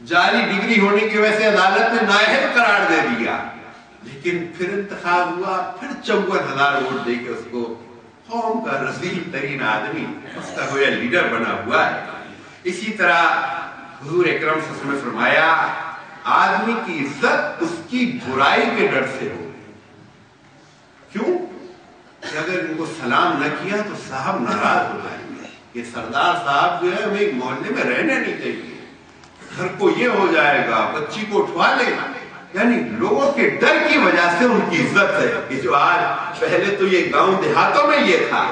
जाली डिग्री होने की वजह से अदालत ने नाअहल करार दे दिया, लेकिन फिर इंतखाब हुआ, फिर 54,000 वोट देके उसको कौम का रज़ील तरीन आदमी, उसका गोया लीडर बना हुआ है। इसी तरह हुजूर अकरम सल्लल्लाहु अलैहि वसल्लम ने फरमाया, आदमी की इज्जत उसकी बुराई के डर से हो। क्यों? कि अगर इनको सलाम न किया तो साहब नाराज हो जाएंगे, ये सरदार साहब जो है हमें एक मोहल्ले में रहने नहीं चाहिए, घर को ये हो जाएगा, बच्ची को उठवा लेगा। यानी लोगों के डर की वजह से उनकी इज्जत है। ये जो आज, पहले तो ये गांव देहातों में ये था,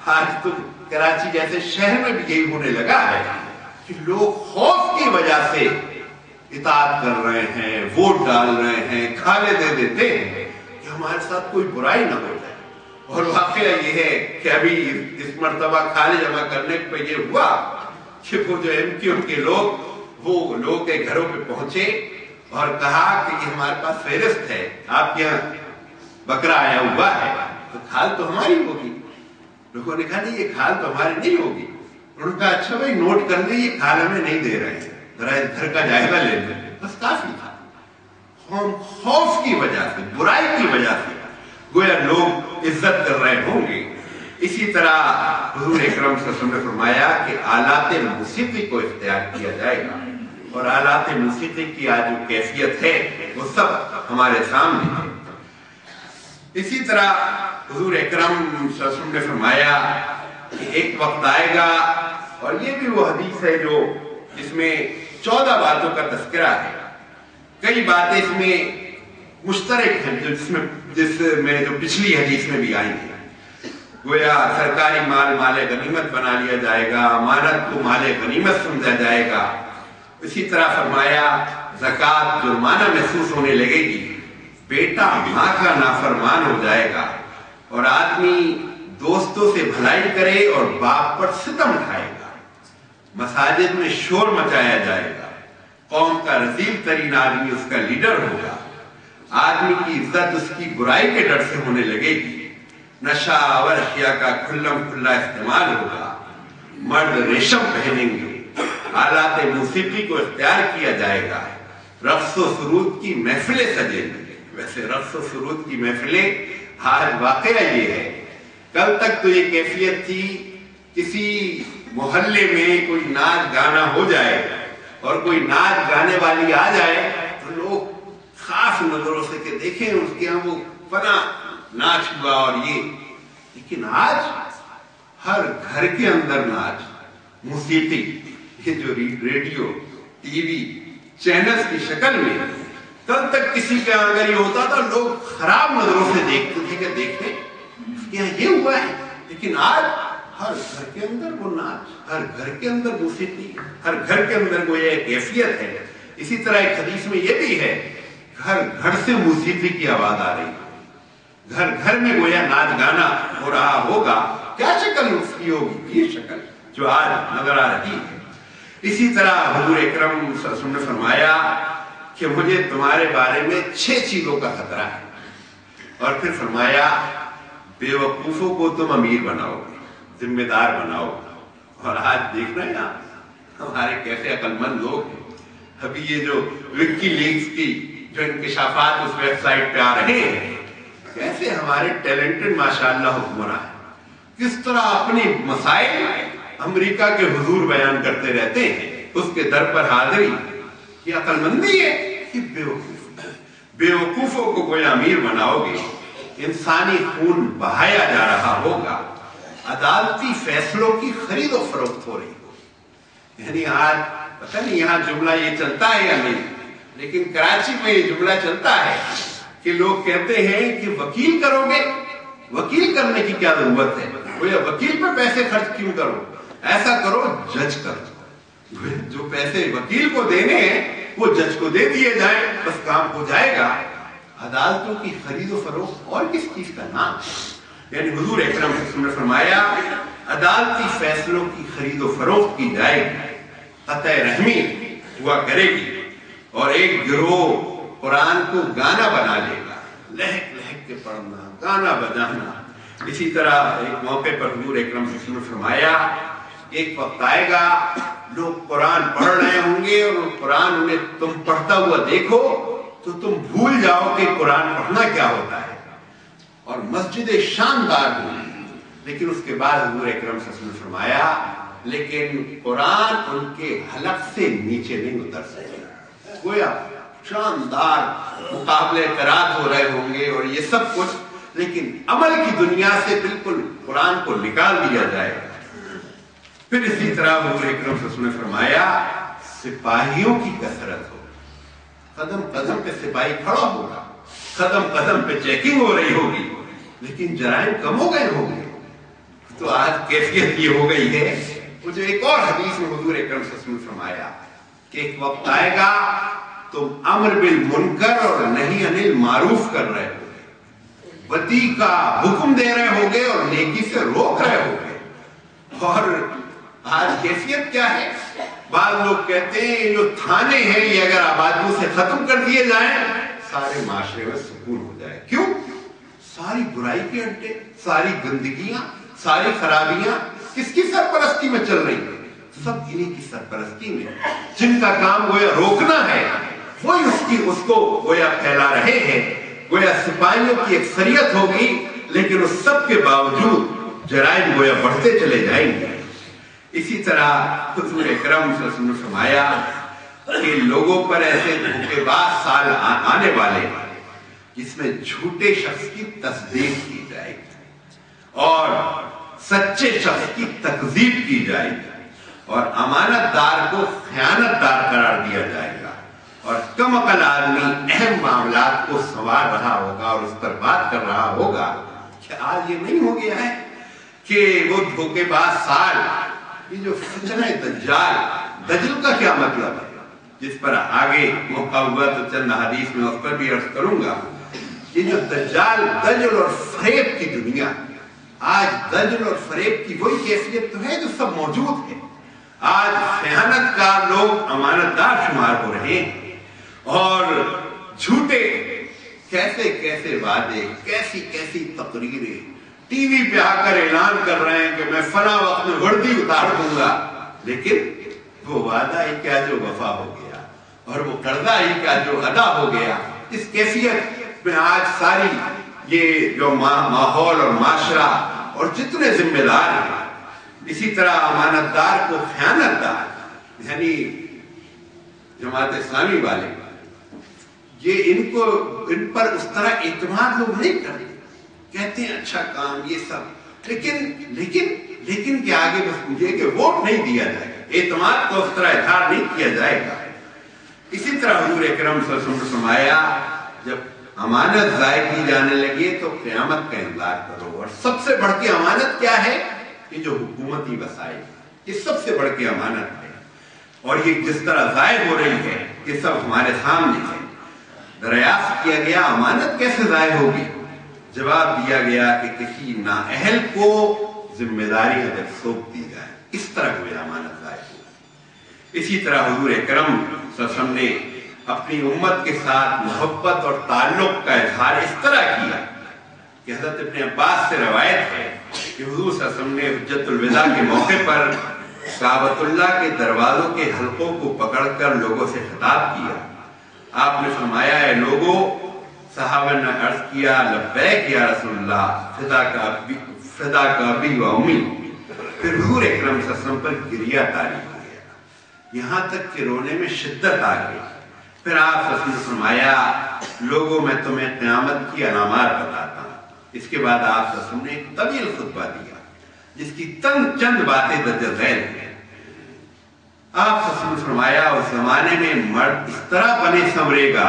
आज तो कराची जैसे शहर में भी यही होने लगा है कि लोग खौफ की वजह से इताअत कर रहे हैं, वोट डाल रहे हैं, खाले दे देते हैं कि हमारे साथ कोई बुराई ना हो जाए। और वाकया ये है कि अभी इस मर्तबा खाले जमा करने पे ये हुआ कि वो जो एमक्यू के लोग, वो लोगों के घरों पे पहुंचे और कहा कि ये हमारे पास फेहरिस्त है, आपके यहाँ बकरा आया हुआ है, तो खाल तो हमारी होगी। लोगों ने कहा नहीं, ये खाल तो हमारी नहीं होगी। उन्होंने कहा अच्छा भाई नोट कर ली, ये खाल हमें नहीं दे रहे हैं, जरा घर का जायजा ले लें। बस काफी था। खौफ की वजह से, बुराई की वजह से गोया लोग इज्जत कर रहे होंगे। इसी तरह हुजूर अकरम सल्लल्लाहु अलैहि वसल्लम ने फरमाया कि आलाते मौसीकी को इख्तियार किया जाएगा, और आलाते मौसीकी की आज जो कैफियत है वो सब हमारे सामने है। इसी तरह हुजूर अकरम सल्लल्लाहु अलैहि वसल्लम ने फरमाया कि एक वक्त आएगा, और ये भी वो हदीस है जो इसमें 14 बातों का तज़किरा है। कई बातें इसमें मुश्तरक हैं जिसमें जो पिछली हदीस में भी आई है। गोया सरकारी माल माले गनीमत बना लिया जाएगा, अमानत को माले गनीमत समझा जाएगा। इसी तरह फरमाया ज़कात जुर्माना महसूस होने लगेगी, बेटा माँ का नाफरमान हो जाएगा, और आदमी दोस्तों से भलाई करे और बाप पर सितम उठाएगा, मसाजिद में शोर मचाया जाएगा, कौम का रज़ील तरीन आदमी उसका लीडर होगा, आदमी की इज्जत उसकी बुराई के डर से होने लगेगी, नशा और अशिया का खुल्लम खुल्ला इस्तेमाल होगा, मर्द रेशम पहनेंगे, आलाते मौसीकी को इख्तियार किया जाएगा, रक़्स व सुरूद की महफिलें सजेंगी। वैसे रक़्स व सुरूद की महफिलें आज वाकया ये है, कल तक तो ये कैफियत थी किसी मोहल्ले में कोई नाच गाना हो जाए और कोई नाच गाने वाली आ जाए तो लोग खास नजरों से के देखें उसके यहाँ वो फना नाच हुआ और ये। लेकिन आज हर घर के अंदर नाच, मौसीकी, ये जो रेडियो टीवी चैनल्स की शक्ल में, कल तक किसी के अगर ये होता था लोग खराब नजरों से देखते थे कि देखें यहाँ ये हुआ है। लेकिन आज हर घर के अंदर वो नाच, हर घर के अंदर मौसीकी, हर घर के अंदर वो ये कैफियत है। इसी तरह एक हदीस में ये भी है, घर घर से मौसीकी की आवाज आ रही है, घर घर में गोया नाच गाना हो रहा होगा। क्या शक्ल उसकी होगी? ये शक्ल जो आज नजर आ रही है। इसी तरह हुजूर अकरम सल्लल्लाहु अलैहि वसल्लम ने फरमाया कि मुझे तुम्हारे बारे में 6 चीजों का खतरा है, और फिर फरमाया बेवकूफों को तुम अमीर बनाओगे, जिम्मेदार बनाओगे। और आज देखना है हमारे कैसे अक्लमंद लोग हैं। अभी ये जो विकीलीक्स की जो इंकशाफात उस वेबसाइट पे आ रहे हैं, कैसे हमारे टैलेंटेड माशाअल्लाह हुक्मरान है, किस तरह अपने मसाइल अमेरिका के हुजूर बयान करते रहते हैं, उसके दर पर हाजिरी। ये अक्लमंदी है कि बेवकूफों को कोई अमीर बनाओगे, इंसानी खून बहाया जा रहा होगा, अदालती फैसलों की खरीदो फरोख्त हो रही हो। यानी आज पता नहीं यहाँ जुमला ये चलता है या नहीं, लेकिन कराची में ये जुमला चलता है कि लोग कहते हैं कि वकील करोगे, वकील करने की क्या जरूरत है, भैया वकील पे पैसे खर्च क्यों करो, ऐसा करो जज करो, जो पैसे वकील को देने हैं वो जज को दे दिए जाए, बस काम हो जाएगा। अदालतों की खरीदो फरोख्त और किस चीज का नाम? यानी हुजूर अकरम ने फरमाया अदालती फैसलों की खरीदो फरोख्त की जाएगी, कतई रहमी हुआ करेगी, और एक गिरोह कुरान को गाना बना लेगा, लहक लहक के पढ़ना, गाना बजाना। इसी तरह एक मौके पर हुजूर अकरम ने फरमाया एक वक्त आएगा लोग कुरान पढ़ रहे होंगे ہوگے اور قرآن انہیں تم پڑھتا ہوا دیکھو تو تم بھول جاؤ کہ قرآن پڑھنا کیا ہوتا ہے. اور مسجدیں شاندار ہوئی، لیکن اس کے بعد حضور اکرم صلی اللہ علیہ وسلم نے فرمایا لیکن قرآن ان کے حلق سے نیچے نہیں اتر سکے. گویا شاندار مقابلے قرات ہو رہے ہوں گے اور یہ سب کچھ، لیکن عمل کی دنیا سے بالکل قرآن کو نکال دیا جائے. پھر اسی طرح حضور اکرم صلی اللہ علیہ وسلم نے فرمایا سپاہیوں کی کثرت ہو، قدم قدم پہ سپاہی کھڑا ہوگا، قدم قدم پہ چیکنگ ہو رہی ہوگی، لیکن جرائم کم ہو گئے ہوں گے. تو آج کیفیت یہ ہو گئی ہے، وہ جو ایک اور حدیث میں حضور اکرم صلی اللہ علیہ وسلم نے فرمایا کہ ایک وقت آئے گا تم امر بالمنکر اور نہی عن المعروف کر رہے ہو، بدی کا حکم دے رہے ہوگے اور نیکی سے روک رہے ہوگے. اور آج کیفیت کیا ہے؟ بعض لوگ کہتے ہیں جو تھانے ہیں یہ اگر آبادیوں سے ختم کر دیے جائیں سارے معاشرے میں سکون ہو جائے. کیوں؟ ساری برائی کے اڈے، ساری گندگیاں، ساری خرابیاں کس کی سرپرستی میں چل رہی ہیں؟ سب انہی کی سرپرستی میں. جن کا کام گویا روکنا ہے وہی اس کو گویا پھیلا رہے ہیں. گویا سپاہیوں کی اکثریت ہوگی لیکن اس سب کے باوجود جرائم گویا بڑھتے چلے جائیں گے. اسی طرح حضور اکرم صلی اللہ علیہ وسلم نے فرمایا کہ لوگوں پر ایسے دھوکے باز سال آنے والے جس میں جھوٹے شخص کی تصدیق کی جائے گی اور سچے شخص کی تکذیب کی جائے گی اور امانت دار کو خیانت دار قرار دیا جائے گا اور کم عقل آدمی اہم معاملات کو سنوار رہا ہوگا اور اس پر بات کر رہا ہوگا. کہ آج یہ نہیں ہو گیا ہے کہ وہ دھوکے باز سال، یہ جو فتنہ دجال، دجل کا کیا مطلب ہے جس پر آگے موقع ہوا تو چند حدیث میں اس پر بھی عرض کروں گا. یہ جو دجال، دجل اور فریب کی دنیا، آج دجل اور فریب کی وہی کیفیت تو ہے جو سب موجود ہے. آج خیانت کار لوگ امانت دار شمار ہو رہے ہیں اور جھوٹے کیسے کیسے وعدے، کیسی کیسی تقریریں ٹی وی پہ آ کر اعلان کر رہے ہیں کہ میں فلاں وقت میں وردی اتار دوں گا، لیکن وہ وعدہ ہی کیا جو وفا ہو گیا اور وہ قرضہ ہی کیا جو ادا ہو گیا. اس کیفیت میں آج ساری یہ جو ماحول اور معاشرہ اور جتنے ذمہ دار ہیں، اسی طرح امانت دار کو خیانت دار، یعنی جماعت اسلامی والے، یہ ان پر اس طرح اعتماد لوگ نہیں کرتے. کہتے ہیں اچھا کام یہ سب، لیکن کہ آگے بس مجھے کہ ووٹ نہیں دیا جائے گا، اعتماد کو اس طرح اظہار نہیں کیا جائے گا. اسی طرح حضور اکرم صلی اللہ علیہ وسلم نے فرمایا جب امانت ضائع کی جانے لگے تو قیامت کا انتظار کرو. اور سب سے بڑھ کے امانت کیا ہے؟ یہ جو حکومتی وسائل، یہ سب سے بڑھ کے امانت ہے. اور یہ جس طرح ضائع ہو رہی ہے یہ سب ہمارے سامنے ہے. دریافت کیا گیا امانت کیسے ضائع ہوگی؟ جواب دیا گیا کہ کسی نااہل کو ذمہ داری اگر سونپ دی جائے اس طرح کوئی امانت ضائع ہوگی. اسی طرح حضور اکرم صلی اللہ علیہ وسلم نے اپنی امت کے ساتھ محبت اور تعلق کا اظہار اس طرح کیا کہ حضرت ابن عباس سے روایت ہے کہ حضور صلی اللہ علیہ وسلم نے حجۃ الوداع کے موقع پر کعبۃ اللہ کے دروازوں کے حلقوں کو پکڑ کر لوگوں سے خطاب کیا. آپ نے فرمایا اے لوگوں، صحابہ نے عرض کیا لبیک یا رسول اللہ، فدا کا ابی و امی. پھر حضور اکرم صلی اللہ علیہ وسلم پر گریہ طاری ہو گیا، یہاں تک کہ رونے میں شدت آ گئی. پھر آپ صلی اللہ علیہ وسلم نے فرمایا لوگوں میں تمہیں قیامت کی علامات بتاتا ہوں. اس کے بعد آپ صلی اللہ علیہ وسلم نے ایک طویل خطبہ دیا جس کی چند باتیں درج ذیل ہیں. آپ صلی اللہ علیہ وسلم نے فرمایا اس زمانے میں مرد اس طرح بنے سنورے گا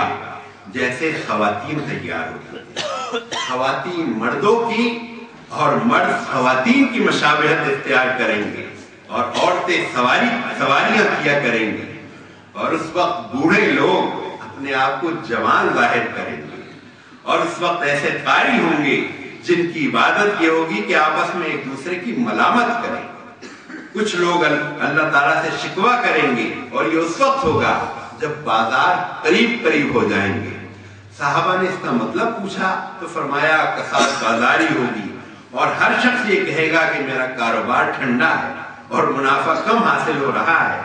جیسے خواتین تیار ہوتی ہیں. خواتین مردوں کی اور مرد خواتین کی مشابہت اختیار کریں گے اور عورتیں سواریاں کیا کریں گے. اور اس وقت بوڑھے لوگ اپنے آپ کو جوان ظاہر کریں گے اور اس وقت ایسے قاری ہوں گے جن کی عبادت یہ ہوگی کہ آپس میں ایک دوسرے کی ملامت کریں. کچھ لوگ اللہ تعالیٰ سے شکوہ کریں گے اور یہ اس وقت ہوگا جب بازار قریب ہو جائیں گے. صحابہ نے اس کا مطلب پوچھا تو فرمایا کساد بازاری ہوگی اور ہر شخص یہ کہے گا کہ میرا کاروبار ٹھنڈا ہے اور منافع کم حاصل ہو رہا ہے